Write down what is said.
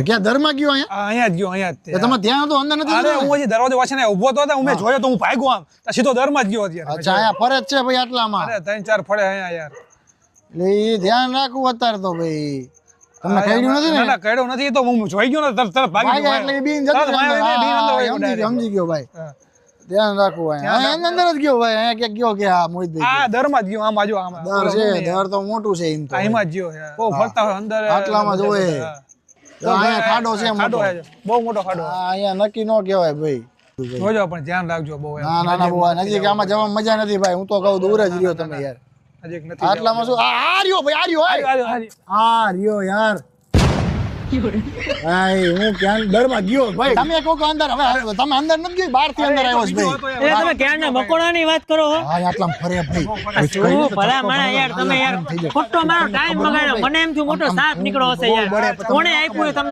ક્યાં દરમાં ગયો અહીંયા? અહીંયા જ ગયો, અહીંયા જ તે. તમે ત્યાં તો અંદર નથી? અરે હું હજી દરવાજો વાંચીને ઊભો તો હતા, હું જોયો તો હું ભાગ્યો આમ તો સીધો દરમાં જ ગયો અત્યારે. અચ્છા, અહીંયા ફરે જ છે ભાઈ આટલામાં? અરે 3-4 ફળે અહીંયા યાર. એટલે એ ધ્યાન રાખવું અત્યારે તો ભાઈ. તમને કઈડ્યું નથી ને? ના કઈડ્યો નથી, તો હું જોઈ ગયો ને તરત ભાગી ગયો. એટલે એ બીન જતો સમજી ગયો ભાઈ. ધ્યાન રાખવું અહીંયા અંદર જ ગયો ભાઈ. અહીંયા ક્યાંક ગયો કે હા મોહિતભાઈ આ દરમાં જ ગયો, આમ બાજુ આમ દર છે. દર તો મોટું છે એમ તો. એમાં જ ગયો યાર. બહુ ફરતા હોય અંદર આટલામાં જ હોય. અહીંયા ખાડો છે મોટો. બહુ મોટો ખાડો. અહીંયા નક્કી ન કહેવાય ભાઈ. જોજો પણ ધ્યાન રાખજો બહુ. ના ના ના બહુ નજીક આમાં જવામાં મજા નથી ભાઈ. હું તો કહું દૂર જ રહ્યો તમે યાર. નજીક નથી. આટલામાં શું આ રહ્યો ભાઈ, આ રહ્યો. આ રહ્યો યાર. ભાઈ હું ક્યાં દરમાં ગયો ભાઈ. તમે કહો કે અંદર, હવે તમે અંદર નથી ગયો, બહાર થી અંદર આવ્યો છે ભાઈ. એ તમે ક્યારના મકોડાની વાત કરો હો? હા આટલામાં ફરે ભાઈ. શું ભલા માણા યાર, તમે યાર ખોટો મારો ટાઈમ બગાડ્યો. મને એમ થયું મોટો સાપ નીકળો હશે યાર. કોણે આપ્યું તમને?